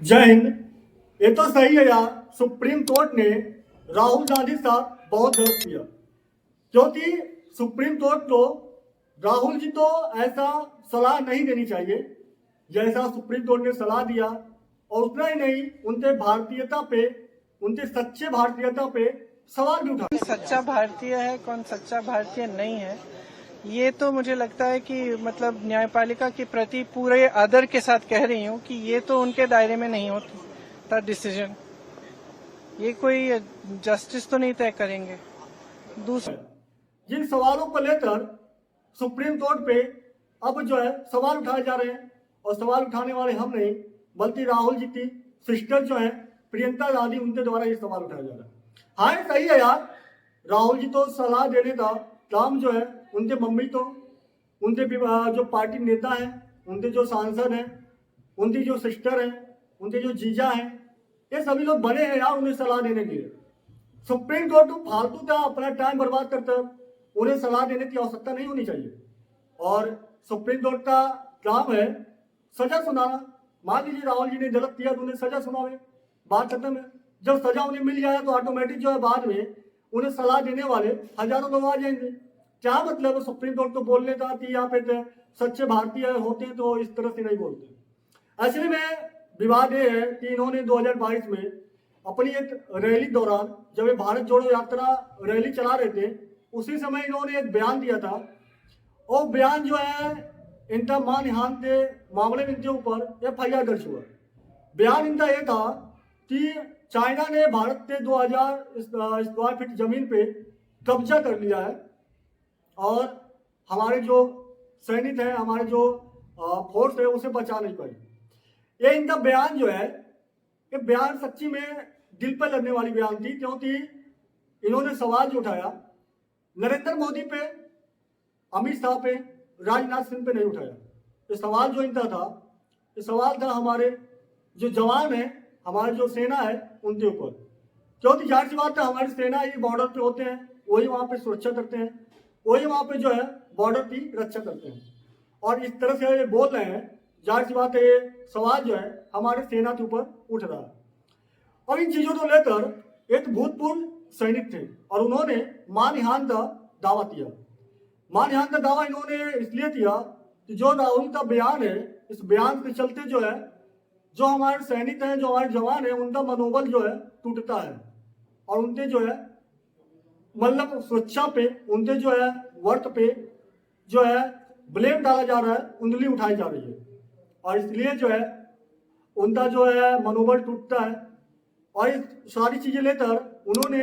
जय हिंद। ये तो सही है यार, सुप्रीम कोर्ट ने राहुल गांधी साहब बहुत गलत किया, क्योंकि सुप्रीम कोर्ट को राहुल जी तो ऐसा सलाह नहीं देनी चाहिए जैसा सुप्रीम कोर्ट ने सलाह दिया। और उतना ही नहीं, उनके भारतीयता पे, उनके सच्चे भारतीयता पे सवाल भी उठा। सच्चा भारतीय है, कौन सच्चा भारतीय नहीं है, ये तो मुझे लगता है कि मतलब न्यायपालिका के प्रति पूरे आदर के साथ कह रही हूँ कि ये तो उनके दायरे में नहीं होता डिसीजन। ये कोई जस्टिस तो नहीं तय करेंगे। दूसरा, जिन सवालों को लेकर सुप्रीम कोर्ट पे अब जो है सवाल उठाए जा रहे हैं, और सवाल उठाने वाले हम नहीं बल्कि राहुल जी की सिस्टर जो है प्रियंका गांधी, उनके द्वारा ये सवाल उठाया जा रहा है। हाँ, ये सही है यार, राहुल जी तो सलाह देने का काम जो है उनके मम्मी तो, उनके जो पार्टी नेता हैं, उनके जो सांसद हैं, उनकी जो सिस्टर हैं, उनके जो जीजा हैं, ये सभी लोग बने हैं यार उन्हें सलाह देने के लिए। सुप्रीम कोर्ट को फालतू का अपना टाइम बर्बाद करता है, उन्हें सलाह देने की आवश्यकता नहीं होनी चाहिए। और सुप्रीम कोर्ट का काम है सजा सुनाना। मान लीजिए राहुल जी ने गलत किया तो उन्हें सजा सुनावे, बात खत्म है। जब सजा उन्हें मिल जाए तो ऑटोमेटिक जो है बाद में उन्हें सलाह देने वाले हजारों लोग आ जाएंगे। क्या मतलब है सुप्रीम कोर्ट को बोलने का कि आप एक सच्चे भारतीय होते तो इस तरह से नहीं बोलते। असली में विवाद ये है कि इन्होंने 2022 में अपनी एक रैली दौरान, जब ये भारत जोड़ो यात्रा रैली चला रहे थे, उसी समय इन्होंने एक बयान दिया था। और बयान जो है इनका मानहानि के मामले में इनके ऊपर FIR दर्ज हुआ। बयान इनका यह था कि चाइना ने भारत के 2000 स्क्वायर फीट जमीन पे कब्जा कर लिया है, और हमारे जो सैनिक हैं, हमारे जो फोर्स है, उसे बचा नहीं पाई। ये इनका बयान जो है, ये बयान सच्ची में दिल पर लगने वाली बयान थी, क्योंकि इन्होंने सवाल जो उठाया नरेंद्र मोदी पे, अमित शाह पे, राजनाथ सिंह पे नहीं उठाया। ये सवाल जो इनका था, ये सवाल था हमारे जो जवान है, हमारी जो सेना है, उनके ऊपर। क्योंकि जाहिर सी बात है, हमारी सेना ही बॉर्डर पे होते हैं, वही वहां पे सुरक्षा करते हैं, वही वहां पे जो है बॉर्डर की रक्षा करते हैं। और इस तरह से ये बोल रहे हैं, जाहिर सी बात है ये सवाल जो है हमारे सेना के ऊपर उठ रहा है। और इन चीजों को लेकर एक भूतपूर्व सैनिक थे और उन्होंने मानहानि का दावा किया। मानहानि का दावा इन्होंने इसलिए किया कि जो राहुल का बयान है, इस बयान के चलते जो है, जो हमारे सैनिक हैं, जो हमारे जवान हैं, उनका मनोबल जो है टूटता है, और उनके जो है मतलब सुरक्षा पे, उनके जो है वर्क पे जो है ब्लेम डाला जा रहा है, उंगली उठाई जा रही है, और इसलिए जो है उनका जो है मनोबल टूटता है। और इस सारी चीजें लेकर उन्होंने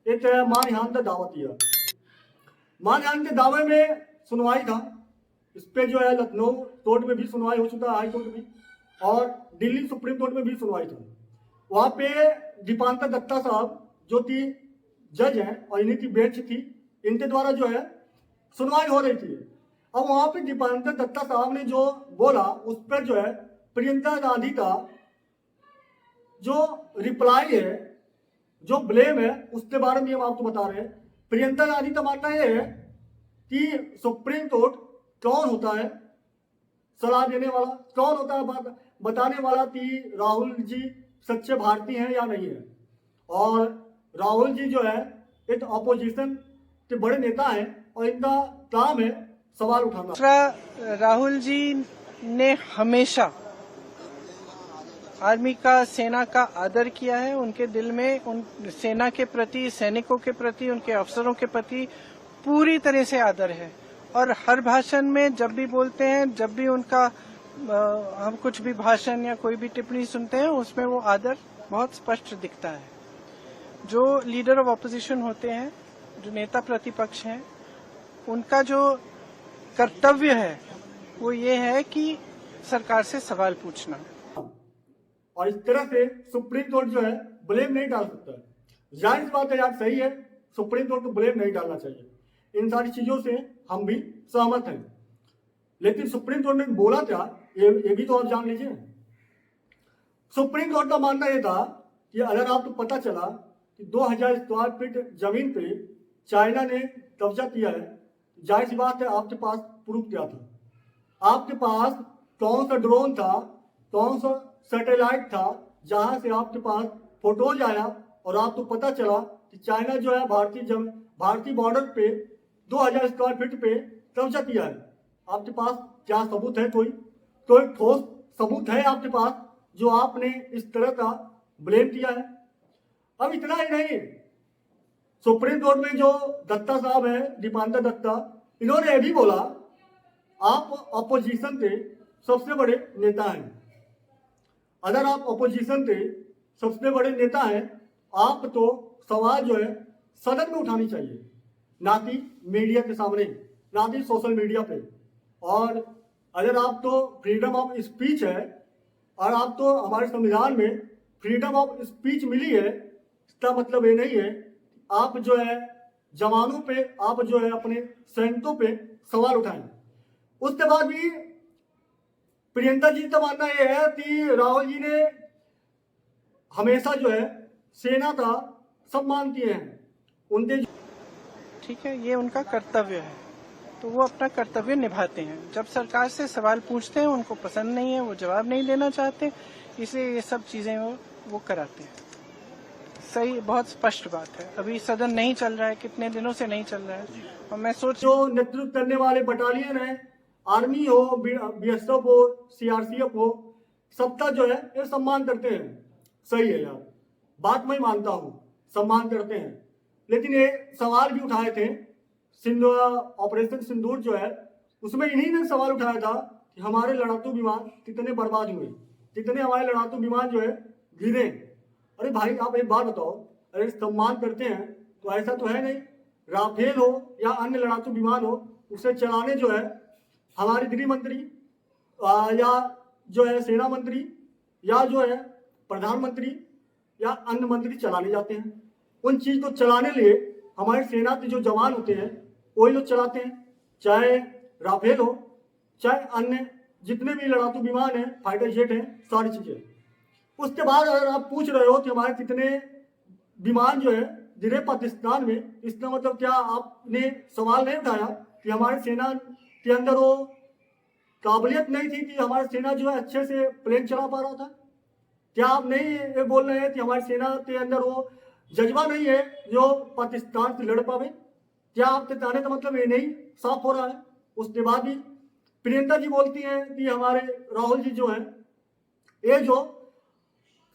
एक मानहानि का दावा किया। मानहानि के दावे में सुनवाई था, इस पे जो है लखनऊ कोर्ट में भी सुनवाई हो चुका है, हाई कोर्ट में, और दिल्ली सुप्रीम कोर्ट में भी सुनवाई था। वहां पे दीपांकर दत्ता साहब जो कि जज हैं और इन्हीं की बेंच थी, इनके द्वारा जो है सुनवाई हो रही थी। अब वहां पे दीपांकर दत्ता साहब ने जो बोला, उस पर जो है प्रियंका गांधी का जो रिप्लाई है, जो ब्लेम है, उसके बारे में हम आपको बता रहे हैं। प्रियंका गांधी का मानना यह है कि सुप्रीम कोर्ट कौन होता है सलाह देने वाला, कौन होता है बताने वाला कि राहुल जी सच्चे भारतीय हैं या नहीं है। और राहुल जी जो है एक अपोजिशन के बड़े नेता हैं, और इनका काम है सवाल उठाना। दूसरा, राहुल जी ने हमेशा आर्मी का, सेना का आदर किया है। उनके दिल में उन सेना के प्रति, सैनिकों के प्रति, उनके अफसरों के प्रति पूरी तरह से आदर है। और हर भाषण में जब भी बोलते हैं, जब भी उनका हम कुछ भी भाषण या कोई भी टिप्पणी सुनते हैं, उसमें वो आदर बहुत स्पष्ट दिखता है। जो लीडर ऑफ ऑपोजिशन होते हैं, जो नेता प्रतिपक्ष हैं, उनका जो कर्तव्य है वो ये है कि सरकार से सवाल पूछना। और इस तरह से सुप्रीम कोर्ट जो है ब्लेम नहीं डाल सकता है। जाहिर सी बात है यार, सही है, सुप्रीम कोर्ट को ब्लेम नहीं डालना चाहिए। इन सारी चीजों से हम भी सहमत हैं, लेकिन सुप्रीम कोर्ट ने बोला क्या, ये भी तो आप जान लीजिए। सुप्रीम कोर्ट का मानना यह था कि अगर आपको पता चला कि 2000 स्क्वायर फीट जमीन पे चाइना ने कब्जा किया है, जाहिर सी बात है आपके पास प्रूफ क्या था, आपके पास कौन सा ड्रोन था, कौन सा सैटेलाइट था जहां से आपके पास फोटोज आया और आपको पता चला कि चाइना जो है भारतीय बॉर्डर पे 2000 स्क्वायर फीट पे कब्जा किया है। आपके पास क्या सबूत है? कोई ठोस सबूत है आपके पास जो आपने इस तरह का ब्लेम किया है? अब इतना ही नहीं, सुप्रीम कोर्ट में जो दत्ता साहब है, दीपांकर दत्ता, इन्होंने ये भी बोला आप अपोजिशन के सबसे बड़े नेता हैं। अगर आप अपोजिशन के सबसे बड़े नेता हैं, आप तो सवाल जो है सदन में उठानी चाहिए, ना कि मीडिया के सामने, ना कि सोशल मीडिया पे। और अगर आप तो फ्रीडम ऑफ स्पीच है और आप तो हमारे संविधान में फ्रीडम ऑफ स्पीच मिली है, इसका मतलब ये नहीं है आप जो है जवानों पे, आप जो है अपने सैनिकों पे सवाल उठाएं। उसके बाद भी प्रियंका जी का मानना यह है कि राहुल जी ने हमेशा जो है सेना का सम्मान किए हैं। उनके ठीक है, ये उनका कर्तव्य है, तो वो अपना कर्तव्य निभाते हैं। जब सरकार से सवाल पूछते हैं, उनको पसंद नहीं है, वो जवाब नहीं देना चाहते, इसलिए ये सब चीजें वो कराते हैं। सही, बहुत स्पष्ट बात है। अभी सदन नहीं चल रहा है, कितने दिनों से नहीं चल रहा है, और मैं जो नेतृत्व करने वाले बटालियन है, आर्मी हो, बीएसएफ हो, सीआरसीएफ हो, सबका जो है ये सम्मान करते हैं। सही है यार, बात मैं मानता हूँ, सम्मान करते हैं। लेकिन ये सवाल भी उठाए थे ऑपरेशन सिंदूर जो है, उसमें इन्हीं ने सवाल उठाया था कि हमारे लड़ाकू विमान कितने बर्बाद हुए, कितने हमारे लड़ाकू विमान जो है गिरे। अरे भाई आप एक बात बताओ, अरे सम्मान करते हैं तो ऐसा तो है नहीं, राफेल हो या अन्य लड़ाकू विमान हो, उसे चलाने जो है हमारे गृह मंत्री या जो है सेना मंत्री या जो है प्रधानमंत्री या अन्य मंत्री चलाने जाते हैं। उन चीज को चलाने लिए हमारे सेना के जो जवान होते हैं वही लोग चलाते हैं, चाहे राफेल हो, चाहे अन्य जितने भी लड़ाकू विमान हैं, फाइटर जेट हैं, सारी चीजें। उसके बाद अगर आप पूछ रहे हो कि हमारे कितने विमान जो है गिरे पाकिस्तान में, इसका मतलब क्या आपने सवाल नहीं उठाया कि हमारे सेना के अंदर वो काबिलियत नहीं थी कि हमारी सेना जो है अच्छे से प्लेन चला पा रहा था? क्या आप नहीं ये बोल रहे हैं कि हमारी सेना के अंदर वो जज्बा नहीं है जो पाकिस्तान से लड़ पावे? क्या आपके कहने का मतलब ये नहीं साफ हो रहा है? उसके बाद भी प्रियंका जी बोलती हैं कि हमारे राहुल जी जो है, ये जो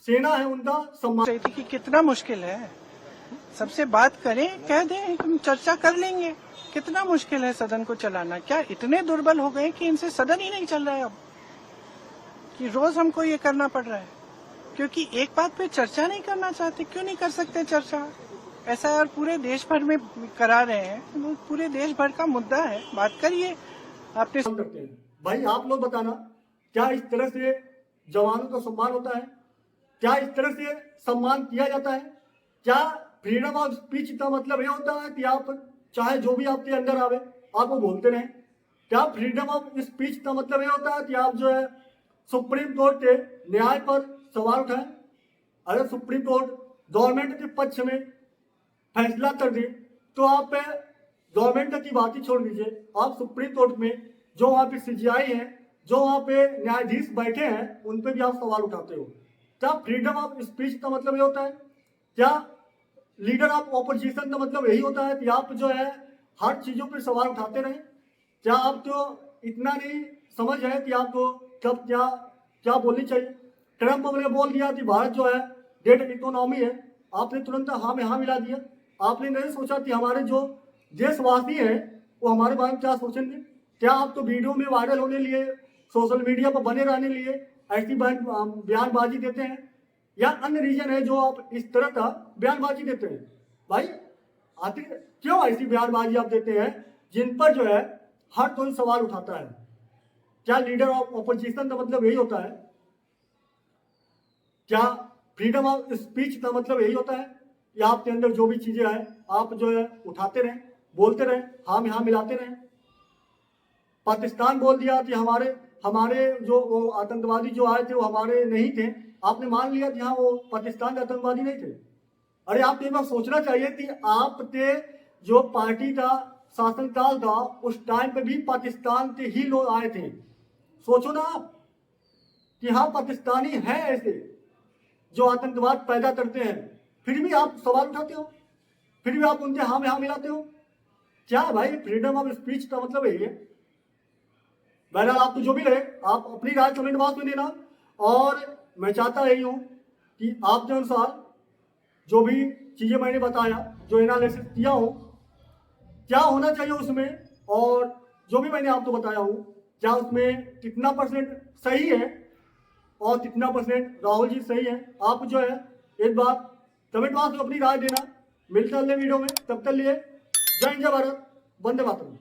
सेना है उनका सम्मान। कि कितना मुश्किल है, सबसे बात करें, कह दें, हम चर्चा कर लेंगे। कितना मुश्किल है सदन को चलाना? क्या इतने दुर्बल हो गए कि इनसे सदन ही नहीं चल रहा है अब, कि रोज हमको ये करना पड़ रहा है क्योंकि एक बात पे चर्चा नहीं करना चाहते? क्यों नहीं कर सकते चर्चा? ऐसा यार पूरे देश भर में करा रहे हैं, पूरे देश भर का मुद्दा है, बात करिए। आपने करते हैं भाई, आप लोग बताना, क्या इस तरह से जवानों का सम्मान होता है? क्या इस तरह से सम्मान किया जाता है? क्या फ्रीडम ऑफ स्पीच का मतलब ये होता है कि आप चाहे जो भी आपके अंदर आवे आप वो बोलते रहें? क्या फ्रीडम ऑफ स्पीच का मतलब ये होता है कि आप जो है सुप्रीम कोर्ट के न्याय पर सवाल उठाएं? अगर सुप्रीम कोर्ट गवर्नमेंट के पक्ष में फैसला कर दे तो आप गवर्नमेंट की बात ही छोड़ दीजिए, आप सुप्रीम कोर्ट में जो वहाँ पे सीजीआई हैं, जो वहाँ पे न्यायाधीश बैठे हैं, उन पे भी आप सवाल उठाते हो। क्या फ्रीडम ऑफ स्पीच का मतलब ये होता है? क्या लीडर ऑफ ऑपोजिशन का मतलब यही होता है कि आप जो है हर चीजों पे सवाल उठाते रहें? क्या आपको इतना नहीं समझ है कि आपको कब क्या क्या बोलनी चाहिए? ट्रंप ने बोल दिया कि भारत जो है डेट इकोनॉमी है, आपने तुरंत हाँ में हाँ मिला दिया। आपने नहीं सोचा कि हमारे जो देशवासी हैं वो हमारे बारे में क्या सोचेंगे? क्या आप तो वीडियो में वायरल होने लिए, सोशल मीडिया पर बने रहने लिए ऐसी बयानबाजी देते हैं, या अन्य रीजन है जो आप इस तरह का बयानबाजी देते हैं? भाई आखिर क्यों ऐसी बयानबाजी आप देते हैं जिन पर जो है हर कोई सवाल उठाता है? क्या लीडर ऑफ ऑपोजिशन का मतलब यही होता है? क्या फ्रीडम ऑफ स्पीच का मतलब यही होता है कि आपके अंदर जो भी चीजें आए आप जो है उठाते रहें, बोलते रहें, हाँ में हाँ मिलाते रहें? पाकिस्तान बोल दिया कि हमारे जो वो आतंकवादी जो आए थे वो हमारे नहीं थे, आपने मान लिया कि हाँ वो पाकिस्तान के आतंकवादी नहीं थे। अरे आपको एक बार सोचना चाहिए कि आपके जो पार्टी का शासनकाल था उस टाइम पे भी पाकिस्तान के ही लोग आए थे। सोचो ना आप कि हाँ पाकिस्तानी हैं ऐसे जो आतंकवाद पैदा करते हैं, फिर भी आप सवाल उठाते हो, फिर भी आप उनके हाँ में हाँ मिलाते हो। क्या है भाई, फ्रीडम ऑफ स्पीच का मतलब यही है। बहरहाल आपको जो भी रहे, आप अपनी राय कमेंट बॉक्स में देना। और मैं चाहता यही हूँ कि आपके अनुसार जो भी चीज़ें मैंने बताया, जो एनालिसिस किया हूँ, क्या होना चाहिए उसमें, और जो भी मैंने आपको बताया हूँ, क्या उसमें कितना % सही है और कितना % राहुल जी सही है। आप जो है एक बार कमेंट बॉक्स में अपनी राय देना। मिलते हैं अगले वीडियो में, तब तक लिए जय हिंद, जय भारत, वंदे मातरम।